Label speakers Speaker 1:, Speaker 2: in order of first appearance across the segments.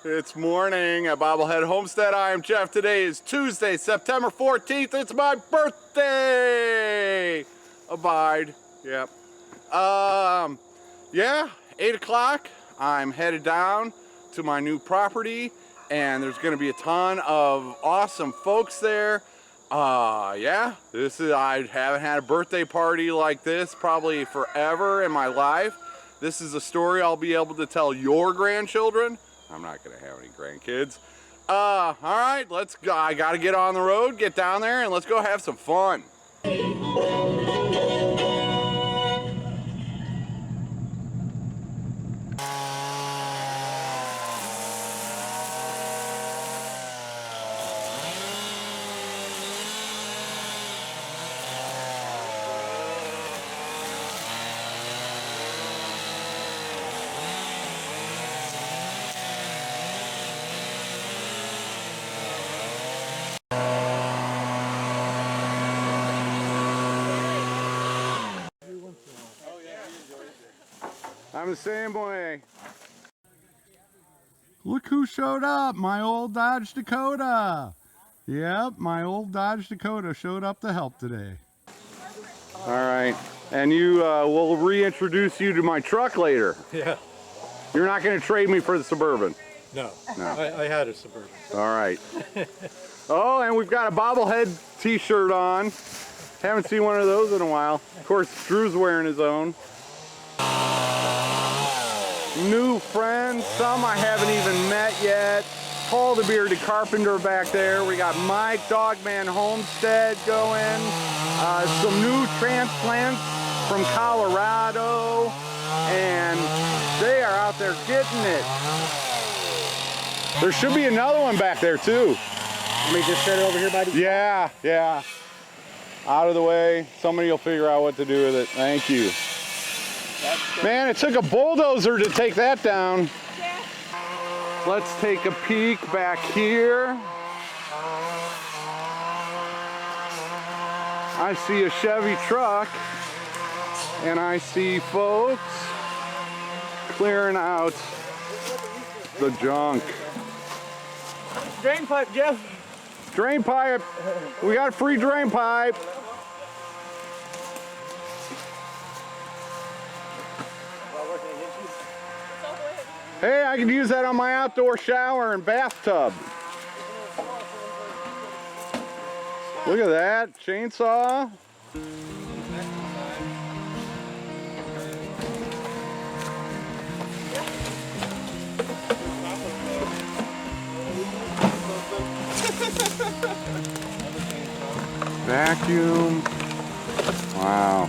Speaker 1: It's morning at Bobblehead Homestead. I am Jeff. Today is Tuesday, September 14th. It's my birthday. Abide. Yep. Yeah, 8 o'clock. I'm headed down to my new property, and there's going to be a ton of awesome folks there. Yeah, I haven't had a birthday party like this probably forever in my life. This is a story I'll be able to tell your grandchildren. I'm not gonna have any grandkids. All right, let's go. I gotta get on the road, get down there, and let's go have some fun. I'm the same way. Look who showed up, my old Dodge Dakota. Yep, my old Dodge Dakota showed up to help today. All right, and we'll reintroduce you to my truck later.
Speaker 2: Yeah.
Speaker 1: You're not gonna trade me for the Suburban?
Speaker 2: No.
Speaker 1: No.
Speaker 2: I had a Suburban.
Speaker 1: All right. Oh, and we've got a Bobblehead t-shirt on. Haven't seen one of those in a while. Of course, Drew's wearing his own. New friends, some I haven't even met yet. Paul the Bearded Carpenter back there. We got Mike Dogman Homestead going. Some new transplants from Colorado. And they are out there getting it. There should be another one back there too.
Speaker 2: Let me just set it over here, buddy.
Speaker 1: Yeah, yeah. Out of the way. Somebody will figure out what to do with it. Thank you. Man, it took a bulldozer to take that down. Yeah. Let's take a peek back here. I see a Chevy truck, and I see folks clearing out the junk.
Speaker 3: Drain pipe, Jeff.
Speaker 1: Drain pipe. We got a free drain pipe. Hey, I can use that on my outdoor shower and bathtub. Look at that, chainsaw. Vacuum. Wow.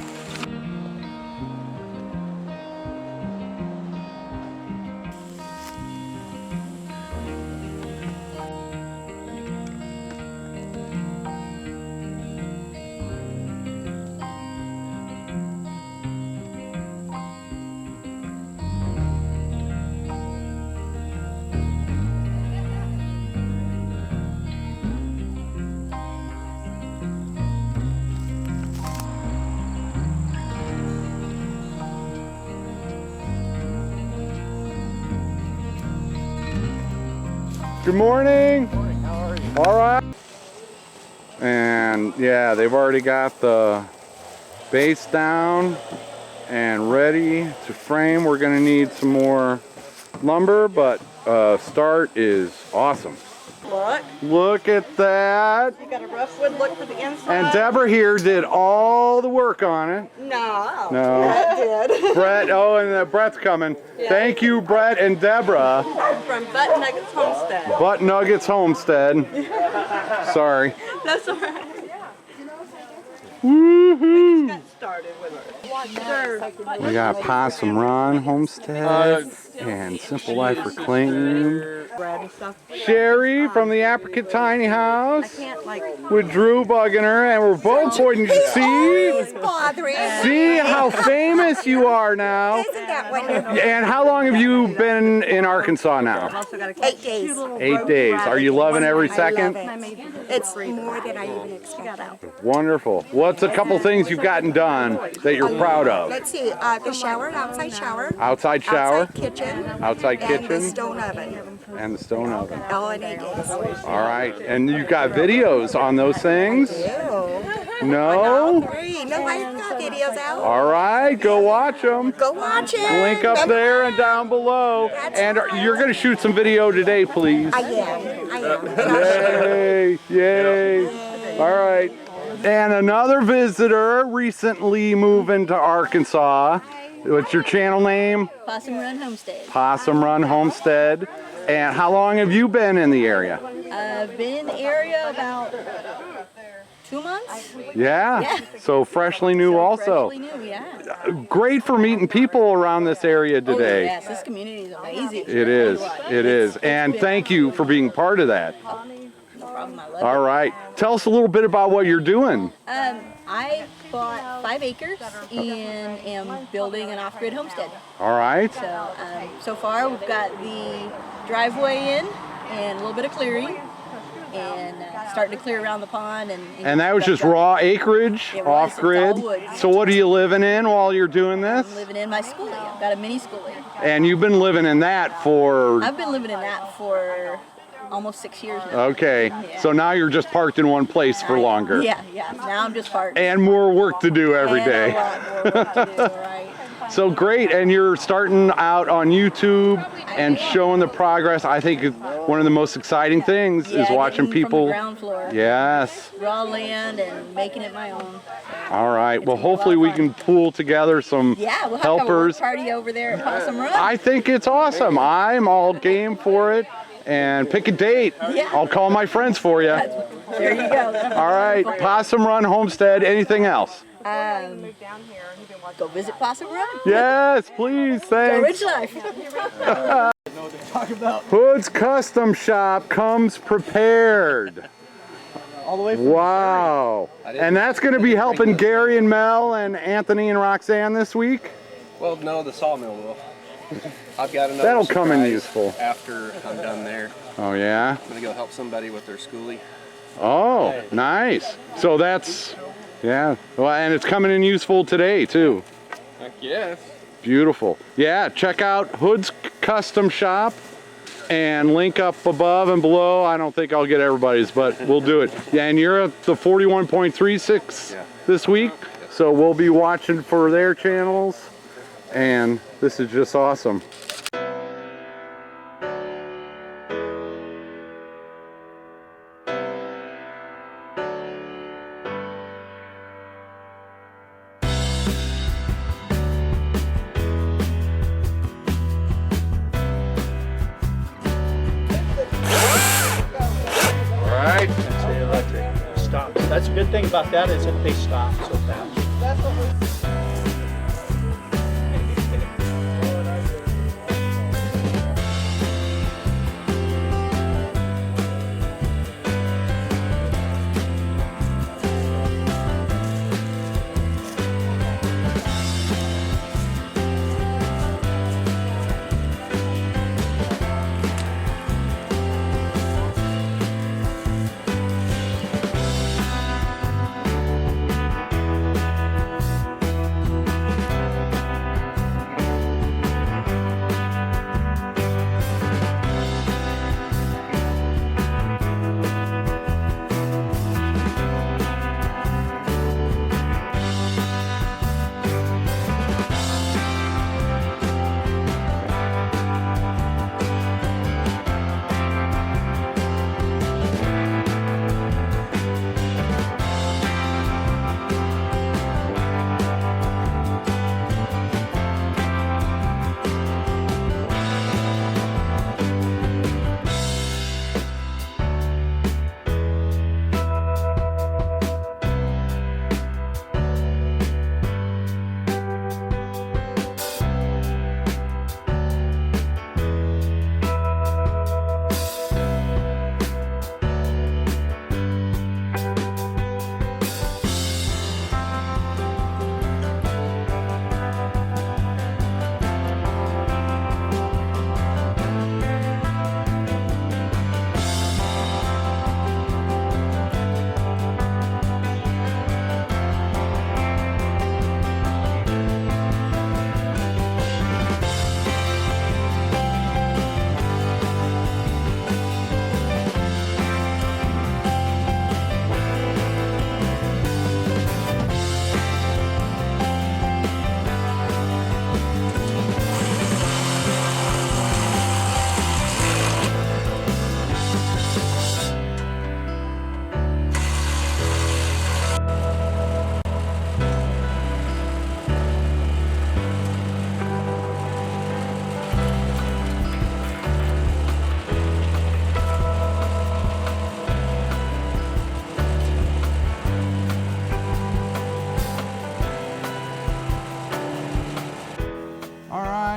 Speaker 1: Good morning.
Speaker 2: Good morning. How are you?
Speaker 1: All right. And yeah, they've already got the base down and ready to frame. We're gonna need some more lumber, but start is awesome.
Speaker 3: Look.
Speaker 1: Look at that.
Speaker 3: You got a rough wood look for the inside.
Speaker 1: And Deborah here did all the work on it.
Speaker 3: No.
Speaker 1: No.
Speaker 3: Brett did.
Speaker 1: Brett, oh, and Brett's coming.
Speaker 3: Yeah.
Speaker 1: Thank you, Brett and Deborah.
Speaker 3: From Butt Nuggets Homestead.
Speaker 1: Butt Nuggets Homestead. Sorry.
Speaker 3: That's all right.
Speaker 1: Woohoo!
Speaker 3: Got started with her.
Speaker 1: We got Possum Run Homestead and Simple Life Reclaimed.
Speaker 3: Bread and stuff.
Speaker 1: Sherry from the Apricot Tiny
Speaker 3: I
Speaker 1: House
Speaker 3: can't like.
Speaker 1: with Drew bugging her, and we're both pointing to see.
Speaker 4: Bothering.
Speaker 1: See how famous you are now.
Speaker 4: Isn't that wonderful?
Speaker 1: And how long have you been in Arkansas
Speaker 3: I've
Speaker 1: now?
Speaker 3: also got a
Speaker 4: 8 days.
Speaker 1: 8 days. Are you loving every second?
Speaker 4: I love it. It's more than I even expected.
Speaker 1: Wonderful. What's a couple things you've gotten done that you're proud of?
Speaker 4: Let's see, the shower, outside shower.
Speaker 1: Outside shower,
Speaker 4: Outside kitchen.
Speaker 1: outside
Speaker 4: And the
Speaker 1: kitchen,
Speaker 4: stone oven.
Speaker 1: And the stone oven.
Speaker 4: All I need is.
Speaker 1: All right. And you've got videos on those things? No?
Speaker 4: No, I've got videos out.
Speaker 1: All right. Go watch them.
Speaker 4: Go watch it.
Speaker 1: Link up there and down below. And you're going to shoot some video today, please.
Speaker 4: I am. And I'll share.
Speaker 1: Yay. Yay. All right. And another visitor recently moving to Arkansas. What's your channel name?
Speaker 5: Possum Run Homestead.
Speaker 1: Possum Run Homestead. And how long have you been in the area?
Speaker 5: I've been in the area about 2 months.
Speaker 1: Yeah. So freshly new also.
Speaker 5: Freshly new, yeah.
Speaker 1: Great for meeting people around this area
Speaker 5: Oh,
Speaker 1: today.
Speaker 5: yes, this community is amazing.
Speaker 1: It is. It is. And thank you for being part of that.
Speaker 5: No problem, I love
Speaker 1: All right. Tell us a little bit about what you're doing.
Speaker 5: it. I bought 5 acres and am building an off-grid homestead.
Speaker 1: All right.
Speaker 5: So far we've got the driveway in and a little bit of clearing and starting to clear around the pond.
Speaker 1: And that was just raw acreage,
Speaker 5: It was. It's
Speaker 1: off-grid.
Speaker 5: all woods.
Speaker 1: So what are you living in while you're doing this?
Speaker 5: I'm living in my schoolie. I've got a mini schoolie.
Speaker 1: And you've been living in that for...
Speaker 5: I've been living in that for almost 6 years now.
Speaker 1: Okay.
Speaker 5: Yeah.
Speaker 1: So now you're just parked in one place for longer.
Speaker 5: Yeah. Now I'm just parked.
Speaker 1: And more work to do every
Speaker 5: And
Speaker 1: day.
Speaker 5: a lot more work to do, right.
Speaker 1: So great, and you're starting out on YouTube and showing the progress. I think it's one of the most exciting things is watching
Speaker 5: getting
Speaker 1: people.
Speaker 5: from the ground floor,
Speaker 1: Yes.
Speaker 5: raw land, and making it my own.
Speaker 1: All right. Well,
Speaker 5: gonna be a lot
Speaker 1: hopefully
Speaker 5: of
Speaker 1: we
Speaker 5: fun.
Speaker 1: can pool together some
Speaker 5: Yeah, we'll have
Speaker 1: helpers.
Speaker 5: to have a work party over there at Possum Run.
Speaker 1: I think it's awesome. I'm all game for it. And pick a date.
Speaker 5: Yeah.
Speaker 1: I'll call my friends for you.
Speaker 5: There you go.
Speaker 1: All right. Possum Run Homestead. Anything else?
Speaker 5: Go visit Possum Run.
Speaker 1: Yes, please.
Speaker 5: Go
Speaker 1: Thanks.
Speaker 5: Rich Life.
Speaker 1: Hood's Custom Shop comes prepared.
Speaker 2: All the way from
Speaker 1: Wow. And that's going to be helping Gary and Mel and Anthony and Roxanne this week?
Speaker 6: Well, no, the sawmill will. I've got another
Speaker 1: That'll come in
Speaker 6: surprise
Speaker 1: useful.
Speaker 6: after I'm done there.
Speaker 1: Oh, yeah?
Speaker 6: I'm gonna go help somebody with their schoolie.
Speaker 1: Oh, nice. So that's, yeah. Well, and it's coming in useful today, too.
Speaker 6: Heck yes.
Speaker 1: Beautiful. Yeah, check out Hood's Custom Shop and link up above and below. I don't think I'll get everybody's, but we'll do it. Yeah, and you're at the 41.36 this week, so we'll be watching for their channels, and this is just awesome.
Speaker 2: That's the electric stops. That's a good thing about that is that they stop so fast.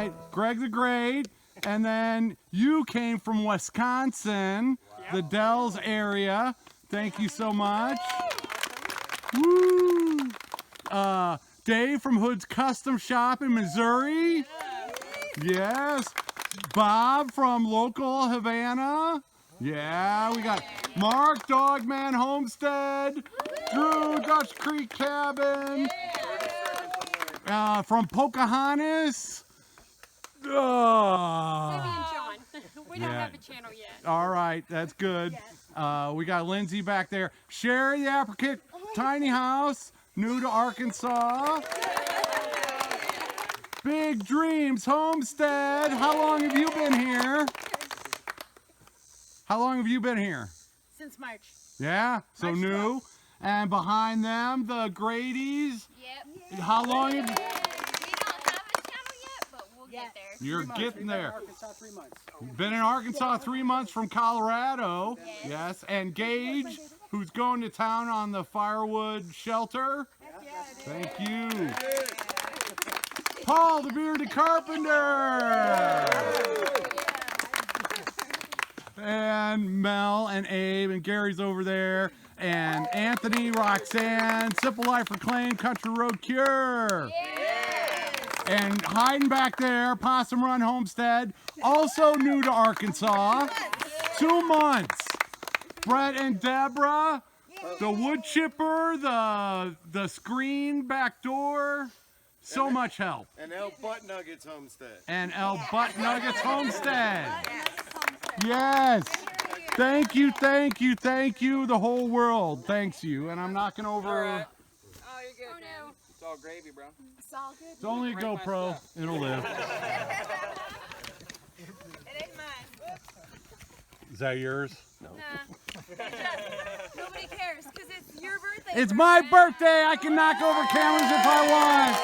Speaker 1: right, Gregg the Great. And then you came from Wisconsin, the Dells area. Thank you so much. Woo! Dave from Hood's Custom Shop in Missouri. Yes. Bob from local Havana. Yeah, we got Mark, Dogman Homestead. Drew, Dutch Creek Cabin. From Pocahontas.
Speaker 7: Maybe and John. We don't have a channel yet.
Speaker 1: All right, that's good. We got Lynzie back there. Sherry, the Apricot Tiny House, new to Arkansas. Big Dreams Homestead. How long have you been here? How long have you been here?
Speaker 7: Since March.
Speaker 1: Yeah, so
Speaker 7: March
Speaker 1: new.
Speaker 7: 12th.
Speaker 1: And behind them, the Grady's.
Speaker 7: Yep.
Speaker 1: How long have
Speaker 7: We don't have a channel yet, but we'll get there.
Speaker 1: you're getting there?
Speaker 2: Arkansas 3 months.
Speaker 1: Been in Arkansas 3 months from Colorado. Yes. And Gage, who's going to town on the firewood shelter. Thank you. Paul, the bearded carpenter. And Mel and Abe and Gary's over there. And Anthony, Roxanne, Simple Life Reclaimed, Country Road Cure. And hiding back there, Possum Run Homestead, also new to Arkansas. 2 months. Brett and Deborah, the wood chipper, the screen back door. So much help.
Speaker 8: And El Butt Nuggets Homestead.
Speaker 1: And El Butt Nuggets Homestead. Yes. Thank you, thank you, thank you. The whole world thanks you. And I'm knocking over.
Speaker 7: Oh, no.
Speaker 6: It's all gravy, bro.
Speaker 7: It's all good.
Speaker 1: It's only a GoPro. It'll live.
Speaker 3: It ain't mine.
Speaker 1: Is that yours?
Speaker 7: Nah. Nobody cares because it's your birthday.
Speaker 1: It's my birthday. I can knock over cameras if I want.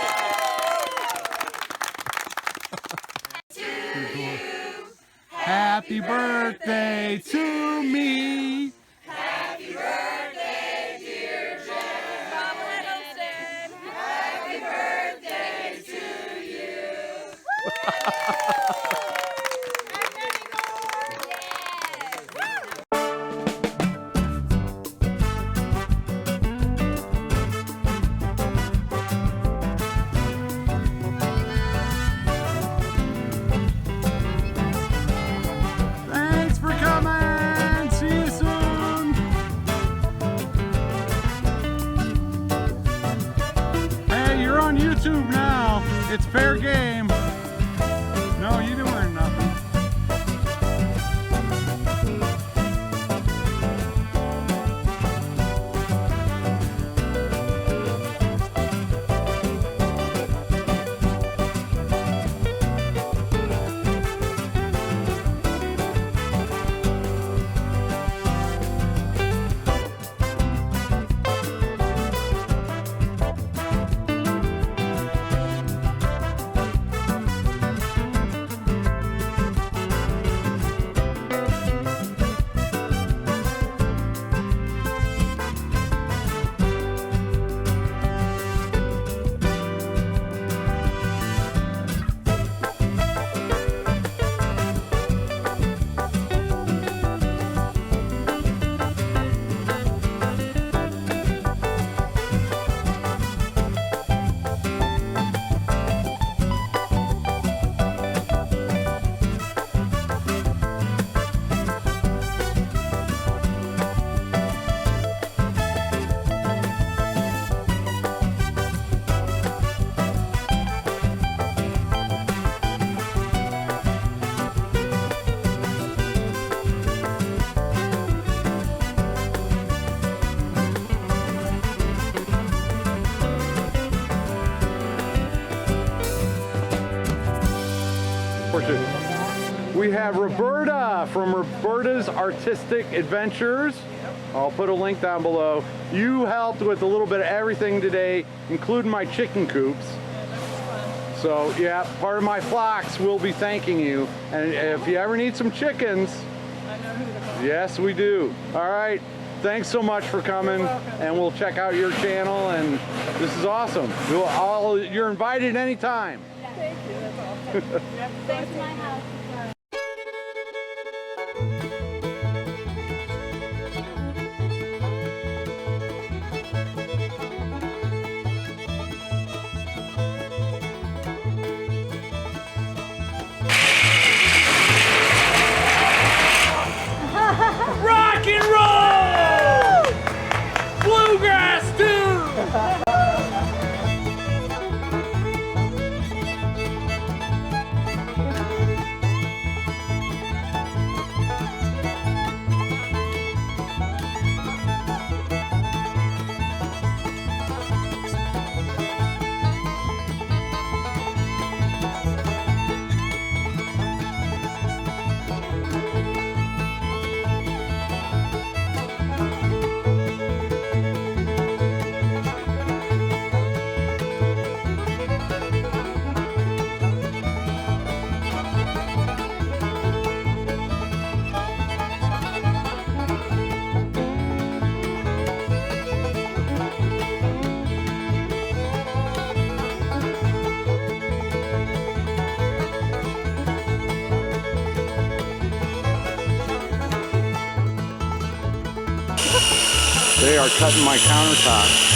Speaker 1: Happy birthday to me.
Speaker 3: Happy birthday, dear Jen. Bobblehead Homestead. Happy birthday to you. And many more.
Speaker 1: Thanks for coming. See you soon. Hey, you're on YouTube now. It's fair game. No, you didn't learn nothing. We have Roberta from Roberta's Artistic Adventures. I'll put a link down below. You helped with a little bit of everything today, including my chicken coops. So yeah, part of my flocks will be thanking you. And if you ever need some chickens, yes, we do. All right. Thanks so much for coming, and we'll check out your channel. And this is awesome. You're invited anytime.
Speaker 3: Thank you. That's all.
Speaker 7: Thanks to my house.
Speaker 9: Rock and roll! Bluegrass too!
Speaker 1: They are cutting my countertop.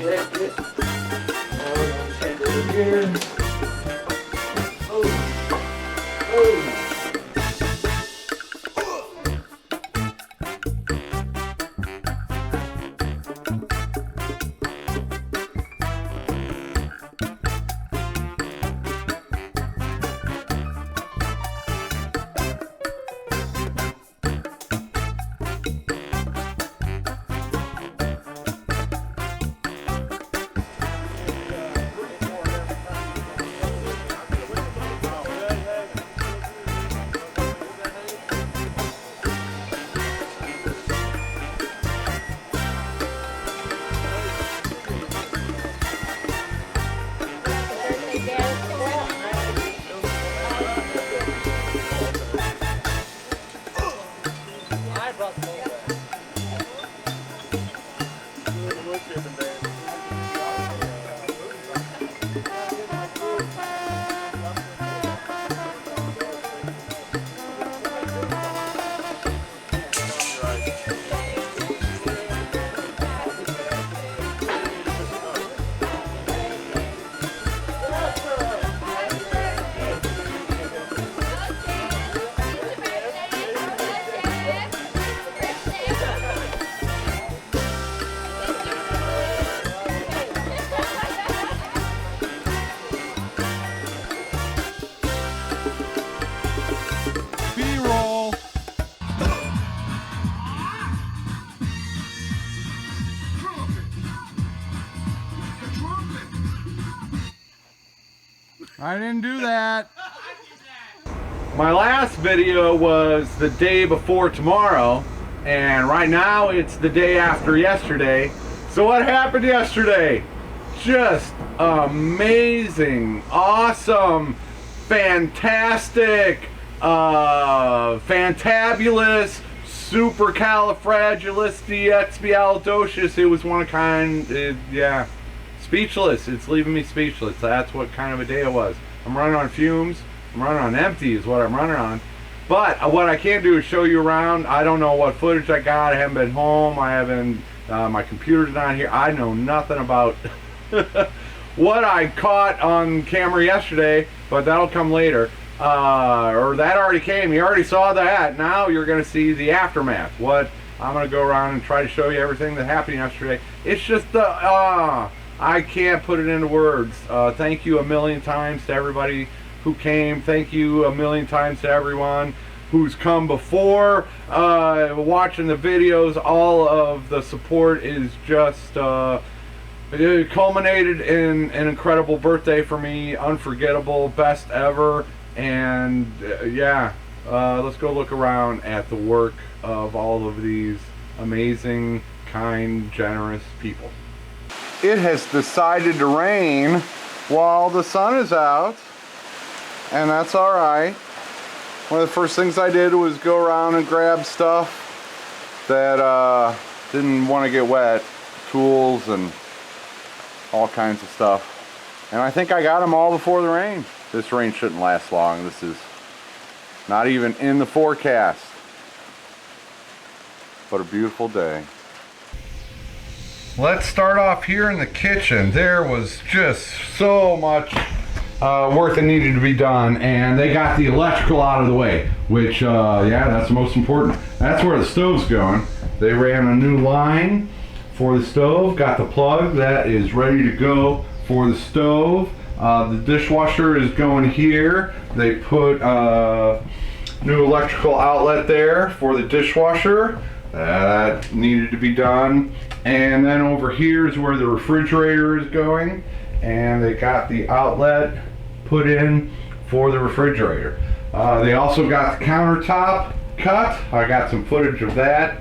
Speaker 2: lift it. Now we're going to send it over here. Oh.
Speaker 1: B-roll. I didn't do that. My last video was the day before tomorrow, and right now it's the day after yesterday. So what happened yesterday? Just amazing, awesome, fantastic, fantabulous, supercalifragilisticexpialidocious. It was one of a kind. Yeah, speechless. It's leaving me speechless. That's what kind of a day it was. I'm running on fumes. I'm running on empty is what I'm running on. But what I can do is show you around. I don't know what footage I got. I haven't been home. I haven't, my computer's not here. I know nothing about what I caught on camera yesterday, but that'll come later. Or that already came. You already saw that. Now you're going to see the aftermath. What I'm going to go around and try to show you everything that happened yesterday. It's just the, I can't put it into words. Thank you a million times to everybody who came. Thank you a million times to everyone who's come before, watching the videos. All of the support is just it culminated in an incredible birthday for me, unforgettable, best ever. And yeah, let's go look around at the work of all of these amazing, kind, generous people. It has decided to rain while the sun is out, and that's all right. One of the first things I did was go around and grab stuff that didn't want to get wet, tools and all kinds of stuff. And I think I got them all before the rain. This rain shouldn't last long. This is not even in the forecast. What a beautiful day. Let's start off here in the kitchen. There was just so much work that needed to be done, and they got the electrical out of the way, which yeah, that's the most important. That's where the stove's going. They ran a new line for the stove, got the plug that is ready to go for the stove. The dishwasher is going here. They put new electrical outlet there for the dishwasher. That needed to be done. And then over here is where the refrigerator is going, and they got the outlet put in for the refrigerator. They also got the countertop cut. I got some footage of that.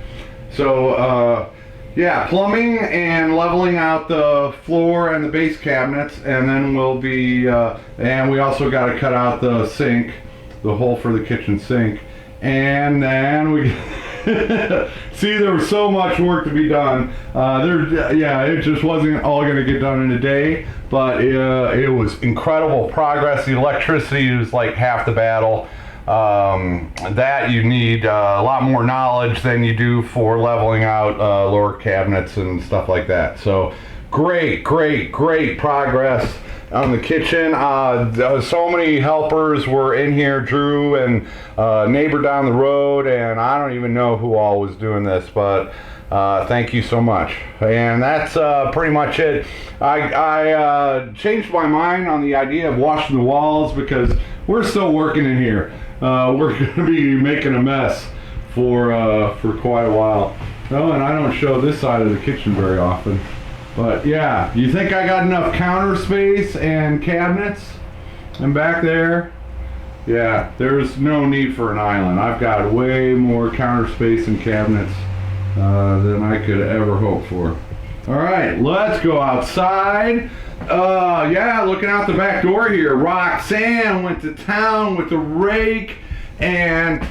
Speaker 1: So yeah, plumbing and leveling out the floor and the base cabinets, and then we'll be and we also got to cut out the sink, the hole for the kitchen sink. And then we see, there was so much work to be done. Yeah, it just wasn't all going to get done in a day, but it was incredible progress. The electricity was like half the battle. That you need a lot more knowledge than you do for leveling out lower cabinets and stuff like that. So great progress on the kitchen. So many helpers were in here, Drew and neighbor down the road, and I don't even know who all was doing this, but thank you so much. And that's pretty much it. I changed my mind on the idea of washing the walls because we're still working in here. We're going to be making a mess for quite a while. Oh, and I don't show this side of the kitchen very often. But yeah, you think I got enough counter space and cabinets? And back there, yeah, there's no need for an island. I've got way more counter space and cabinets than I could ever hope for. All right, let's go outside. Yeah, looking out the back door here, Roxanne went to town with the rake, and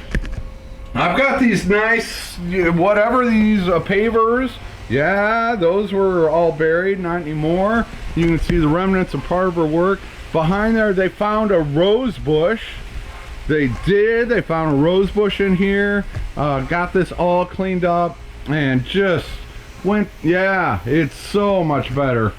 Speaker 1: I've got these nice, whatever, these pavers. Yeah, those were all buried, not anymore. You can see the remnants of part of her work. Behind there, they found a rose bush. They found a rose bush in here. Got this all cleaned up and just went, yeah, it's so much better.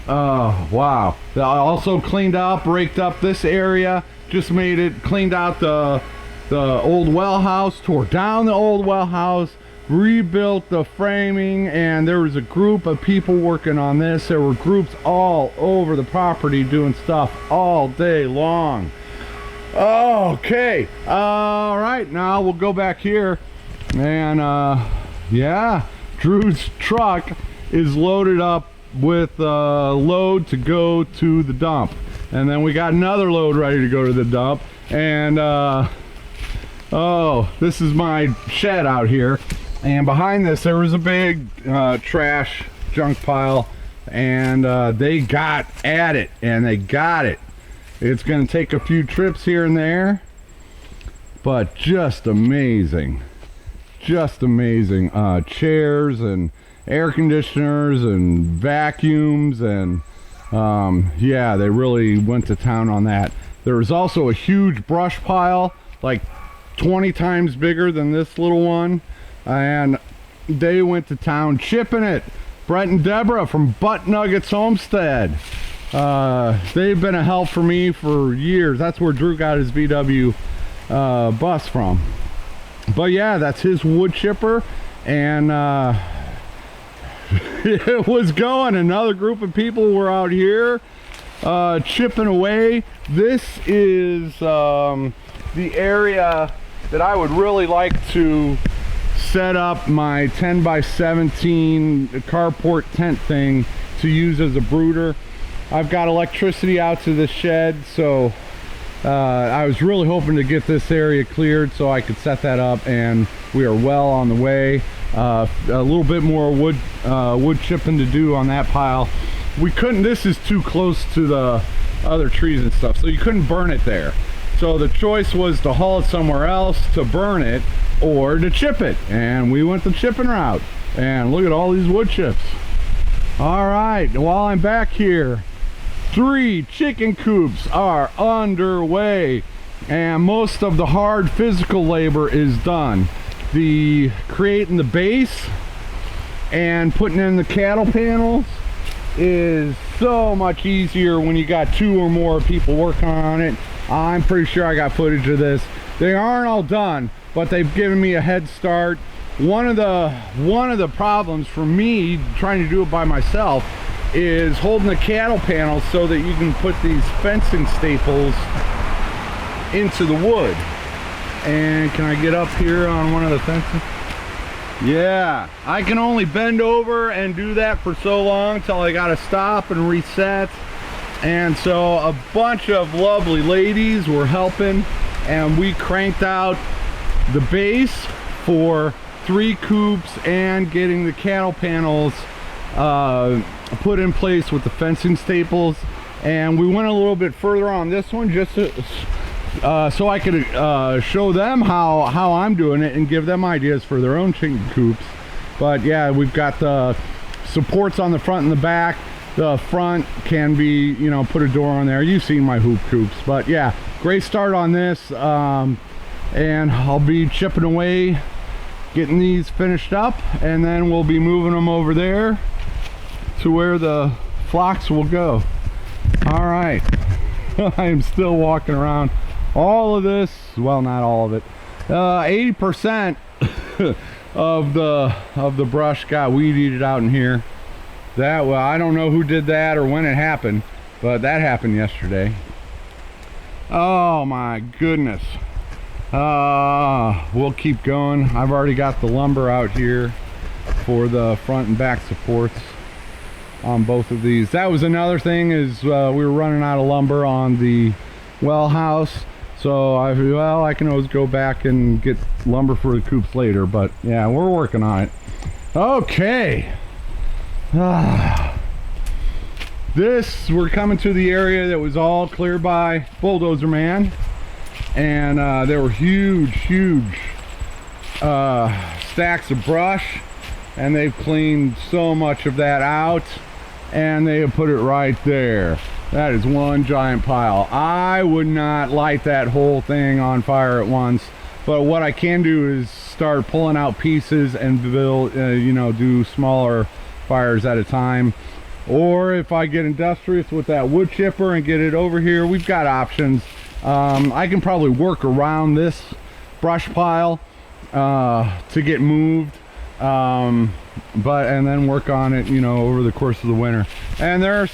Speaker 1: Wow. I also cleaned up, raked up this area, just made it, cleaned out the old well house, tore down the old well house, rebuilt the framing, and there was a group of people working on this. There were groups all over the property doing stuff all day long. Okay, all right, now we'll go back here, and yeah, Drew's truck is loaded up with load to go to the dump, and then we got another load ready to go to the dump. And oh, this is my shed out here, and behind this there was a big trash junk pile, and they got at it, and they got it. It's gonna take a few trips here and there, but just amazing, just amazing. Chairs and air conditioners and vacuums, and yeah, they really went to town on that. There was also a huge brush pile, like 20 times bigger than this little one, and they went to town chipping it. Brett and Deborah from Butt Nuggets Homestead. They've been a help for me for years. That's where Drew got his VW bus from. But yeah, that's his wood chipper, and it was going. Another group of people were out here chipping away. This is the area that I would really like to set up my 10 by 17 carport tent thing to use as a brooder. I've got electricity out to the shed, so I was really hoping to get this area cleared so I could set that up, and we are well on the way. A little bit more wood chipping to do on that pile. We couldn't, this is too close to the other trees and stuff, so you couldn't burn it there. So the choice was to haul it somewhere else to burn it, or to chip it, and we went the chipping route. And look at all these wood chips. All right, while I'm back here, 3 chicken coops are underway, and most of the hard physical labor is done. The creating the base and putting in the cattle panels is so much easier when you got 2 or more people working on it. I'm pretty sure I got footage of this. They aren't all done, but they've given me a head start. One of the problems for me trying to do it by myself is holding the cattle panels so that you can put these fencing staples into the wood. And can I get up here on one of the fences? Yeah, I can only bend over and do that for so long till I gotta stop and reset. And so a bunch of lovely ladies were helping, and we cranked out the base for 3 coops and getting the cattle panels put in place with the fencing staples. And we went a little bit further on this one just to, so I could show them how I'm doing it and give them ideas for their own chicken coops. But yeah, we've got the supports on the front and the back. The front can be, you know, put a door on there. You've seen my hoop coops. But yeah, great start on this, and I'll be chipping away, getting these finished up, and then we'll be moving them over there to where the flocks will go. All right. I am still walking around. All of this, well, not all of it, 80% of the brush got weed eated out in here. That, well, I don't know who did that or when it happened, but that happened yesterday. Oh my goodness. We'll keep going. I've already got the lumber out here for the front and back supports on both of these. That was another thing, is we were running out of lumber on the well house. So I can always go back and get lumber for the coops later, but yeah, we're working on it. Okay. We're coming to the area that was all cleared by Bulldozer Man, and there were huge stacks of brush, and they've cleaned so much of that out, and they have put it right there. That is one giant pile. I would not light that whole thing on fire at once, but what I can do is start pulling out pieces and build, do smaller fires at a time. Or if I get industrious with that wood chipper and get it over here, we've got options. I can probably work around this brush pile to get moved, and then work on it, over the course of the winter. And there's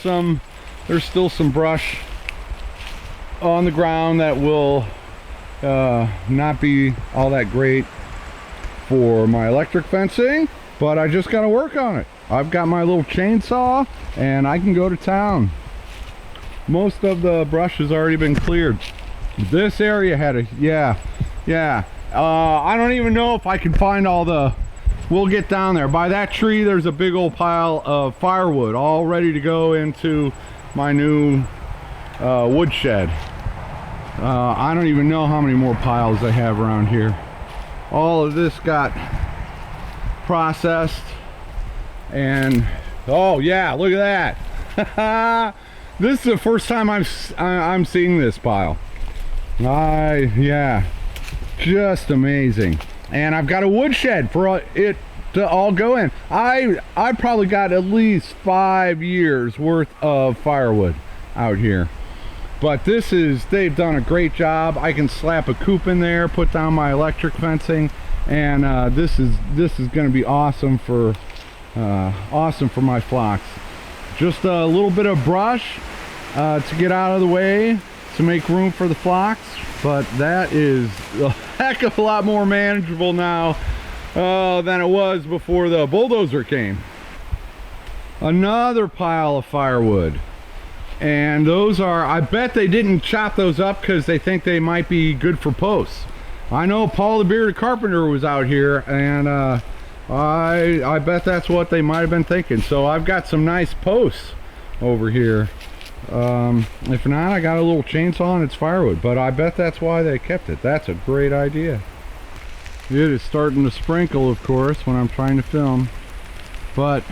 Speaker 1: still some brush on the ground that will not be all that great for my electric fencing, but I just got to work on it. I've got my little chainsaw and I can go to town. Most of the brush has already been cleared. This area had I don't even know if I can find all the, we'll get down there. By that tree there's a big old pile of firewood all ready to go into my new wood shed. I don't even know how many more piles I have around here. All of this got processed, and oh yeah, look at that. This is the first time I'm seeing this pile. Yeah, just amazing. And I've got a wood shed for it to all go in. I probably got at least 5 years worth of firewood out here. But they've done a great job. I can slap a coop in there, put down my electric fencing, and this is going to be awesome for my flocks. Just a little bit of brush to get out of the way to make room for the flocks, but that is a heck of a lot more manageable now than it was before the bulldozer came. Another pile of firewood. And those are, I bet they didn't chop those up because they think they might be good for posts. I know Paul the Bearded Carpenter was out here, and I bet that's what they might have been thinking. So I've got some nice posts over here. If not, I got a little chainsaw and it's firewood, but I bet that's why they kept it. That's a great idea. It is starting to sprinkle, of course, when I'm trying to film, but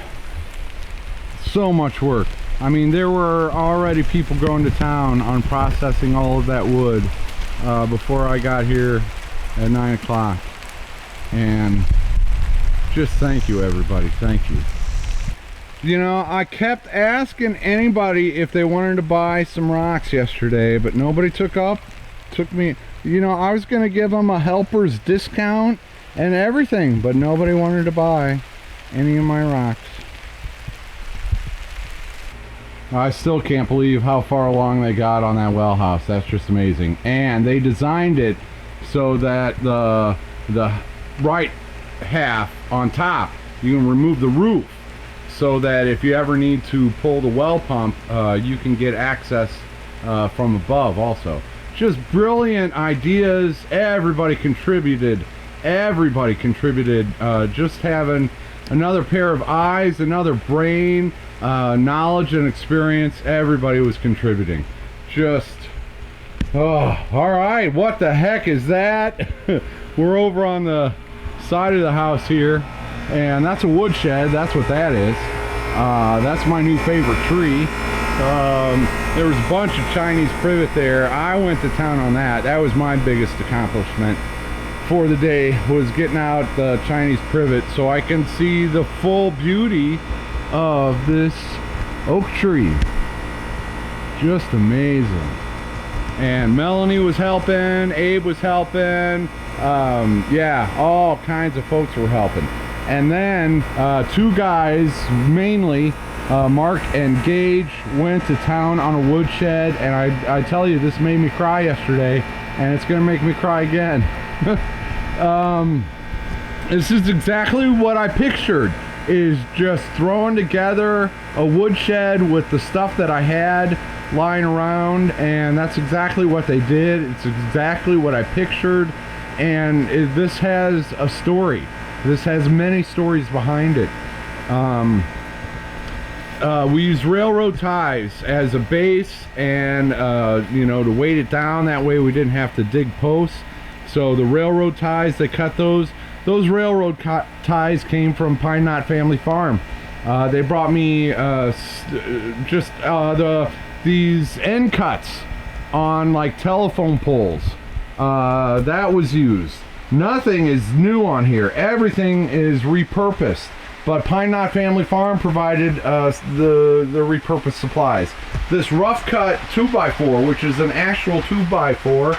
Speaker 1: so much work. I mean, there were already people going to town on processing all of that wood before I got here at 9 o'clock. And just thank you, everybody. Thank you. I kept asking anybody if they wanted to buy some rocks yesterday, but nobody took me. I was going to give them a helper's discount and everything, but nobody wanted to buy any of my rocks. I still can't believe how far along they got on that well house. That's just amazing. And they designed it so that the right half on top, you can remove the roof, so that if you ever need to pull the well pump, you can get access from above also. Just brilliant ideas. Everybody contributed. Just having another pair of eyes, another brain, knowledge and experience. Everybody was contributing. All right, what the heck is that? We're over on the side of the house here, and that's a wood shed. That's what that is. That's my new favorite tree. There was a bunch of Chinese privet there. I went to town on that. That was my biggest accomplishment for the day, was getting out the Chinese privet so I can see the full beauty of this oak tree. Just amazing. And Melanie was helping, Abe was helping, yeah, all kinds of folks were helping. And then two guys, mainly Mark and Gage, went to town on a woodshed, and I tell you, this made me cry yesterday, and it's gonna make me cry again. This is exactly what I pictured, is just throwing together a woodshed with the stuff that I had lying around, and that's exactly what they did. It's exactly what I pictured, and this has a story. This has many stories behind it. We used railroad ties as a base, and you know, to weight it down. That way we didn't have to dig posts. So the railroad ties, they cut those railroad ties came from Pine Knot Family Farm. They brought me these end cuts on like telephone poles. That was used. Nothing is new on here. Everything is repurposed. But Pine Knot Family Farm provided the repurposed supplies. This rough cut 2x4, which is an actual 2x4,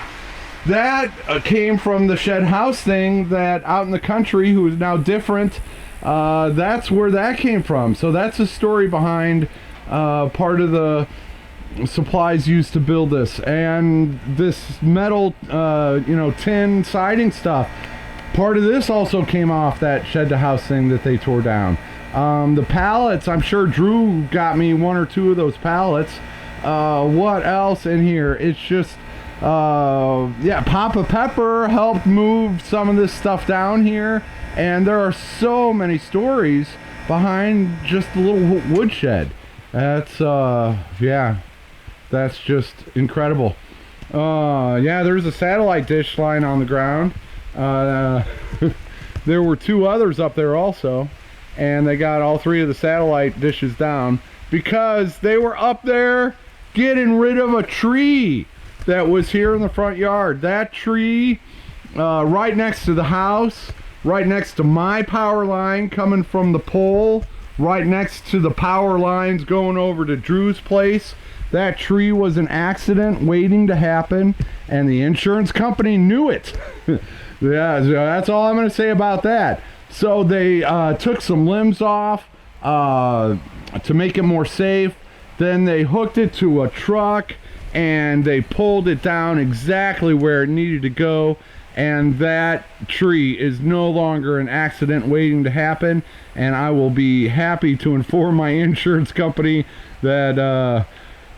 Speaker 1: that came from the shed house thing that out in the country, who is now different. That's where that came from. So that's the story behind part of the supplies used to build this. And this metal, you know, tin siding stuff, part of this also came off that shed to house thing that they tore down. The pallets, I'm sure Drew got me one or two of those pallets. What else in here? It's just, yeah, Papa Pepper helped move some of this stuff down here. And there are so many stories behind just a little woodshed. That's, yeah, that's just incredible. Yeah, there's a satellite dish lying on the ground. There were two others up there also, and they got all three of the satellite dishes down because they were up there getting rid of a tree that was here in the front yard. That tree right next to the house, right next to my power line coming from the pole, right next to the power lines going over to Drew's place. That tree was an accident waiting to happen, and the insurance company knew it. Yeah, that's all I'm going to say about that. So they took some limbs off to make it more safe. Then they hooked it to a truck, and they pulled it down exactly where it needed to go. And that tree is no longer an accident waiting to happen. And I will be happy to inform my insurance company that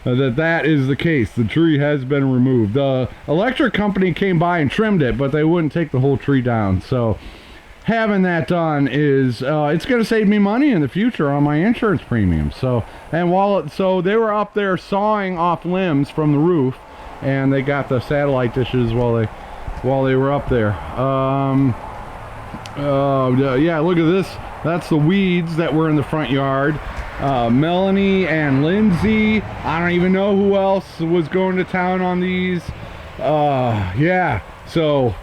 Speaker 1: that is the case. The tree has been removed. The electric company came by and trimmed it, but they wouldn't take the whole tree down. So having that done is it's going to save me money in the future on my insurance premium. So, and so they were up there sawing off limbs from the roof, and they got the satellite dishes while they were up there. Yeah, look at this. That's the weeds that were in the front yard. Melanie and Lynzie, I don't even know who else was going to town on these. Yeah, so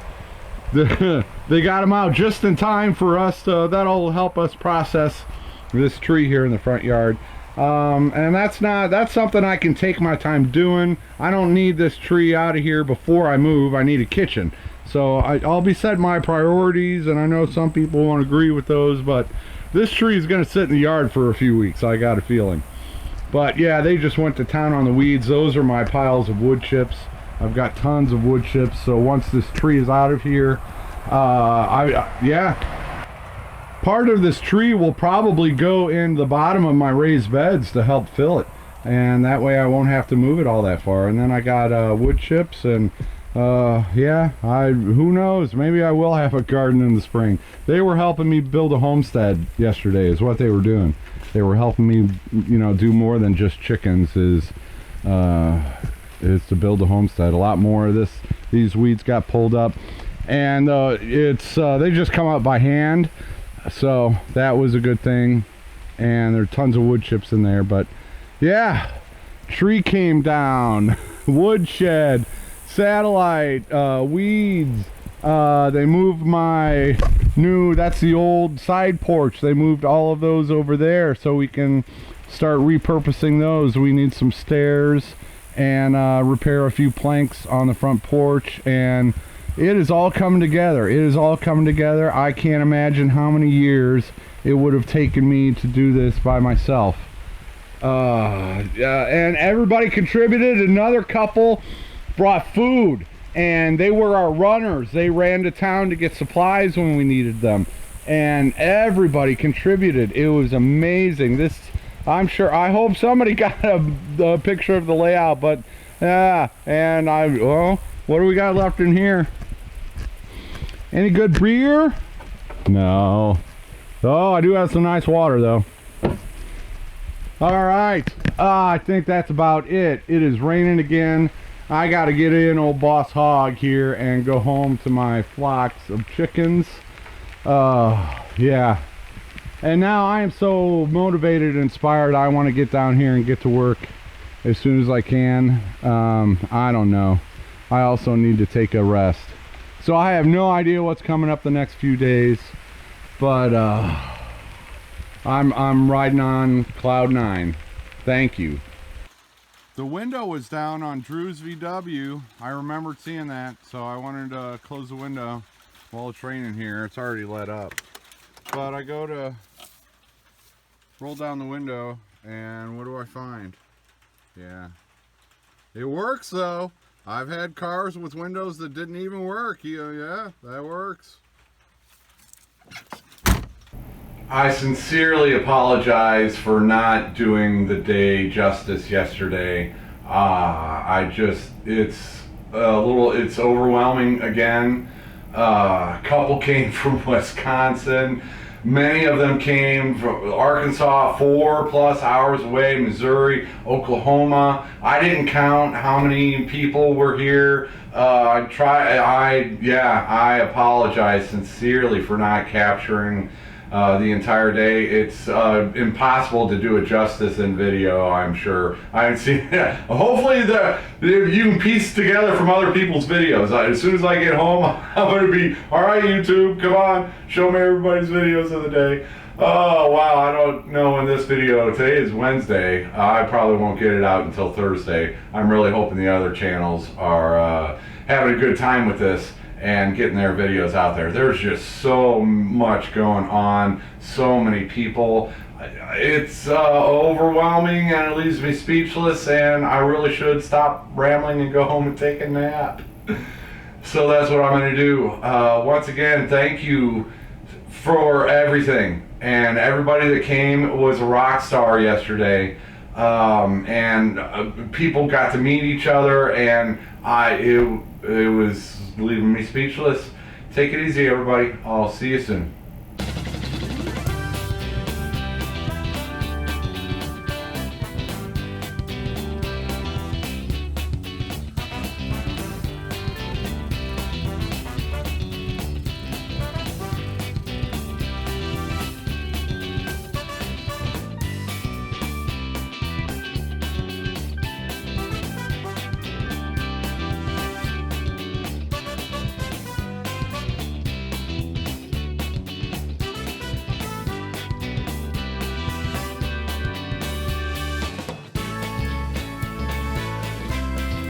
Speaker 1: they got them out just in time for us to, that'll help us process this tree here in the front yard. And that's something I can take my time doing. I don't need this tree out of here before I move. I need a kitchen. So I'll be setting my priorities, and I know some people won't agree with those, but this tree is going to sit in the yard for a few weeks, I got a feeling. But yeah, they just went to town on the weeds. Those are my piles of wood chips. I've got tons of wood chips, so once this tree is out of here, yeah, part of this tree will probably go in the bottom of my raised beds to help fill it, and that way I won't have to move it all that far. And then I got wood chips, and yeah, who knows, maybe I will have a garden in the spring. They were helping me build a homestead yesterday is what they were doing. They were helping me, you know, do more than just chickens, is to build a homestead. A lot more of these weeds got pulled up, and they just come out by hand, so that was a good thing. And there are tons of wood chips in there. But yeah, tree came down, woodshed, satellite, weeds. They moved my that's the old side porch. They moved all of those over there so we can start repurposing those. We need some stairs and repair a few planks on the front porch, and it is all coming together. It is all coming together. I can't imagine how many years it would have taken me to do this by myself. And everybody contributed. Another couple brought food, and they were our runners. They ran to town to get supplies when we needed them, and everybody contributed. It was amazing. This, I'm sure, I hope somebody got a picture of the layout, but yeah. And well, what do we got left in here? Any good beer? No. Oh, I do have some nice water though. All right, I think that's about it. It is raining again. I gotta get in old Boss Hog here and go home to my flocks of chickens. Yeah. And now I am so motivated and inspired. I want to get down here and get to work as soon as I can. I don't know. I also need to take a rest. So I have no idea what's coming up the next few days, but I'm riding on cloud 9. Thank you. The window was down on Drew's VW. I remembered seeing that, so I wanted to close the window while it's raining here. It's already let up. But I go to roll down the window, and what do I find? Yeah. It works though. I've had cars with windows that didn't even work. Yeah, that works. I sincerely apologize for not doing the day justice yesterday. It's overwhelming again. A couple came from Wisconsin. Many of them came from Arkansas, 4+ hours away, Missouri, Oklahoma. I didn't count how many people were here. I apologize sincerely for not capturing the entire day. It's impossible to do it justice in video, I'm sure. I haven't seen it. Hopefully you can piece together from other people's videos. As soon as I get home, I'm going to be, all right, YouTube, come on, show me everybody's videos of the day. Oh, wow, I don't know when this video, today is Wednesday. I probably won't get it out until Thursday. I'm really hoping the other channels are having a good time with this and getting their videos out there. There's just so much going on, so many people. It's overwhelming, and it leaves me speechless, and I really should stop rambling and go home and take a nap. So that's what I'm going to do. Once again, thank you for everything, and everybody that came was a rock star yesterday. And people got to meet each other, and it was leaving me speechless. Take it easy, everybody. I'll see you soon.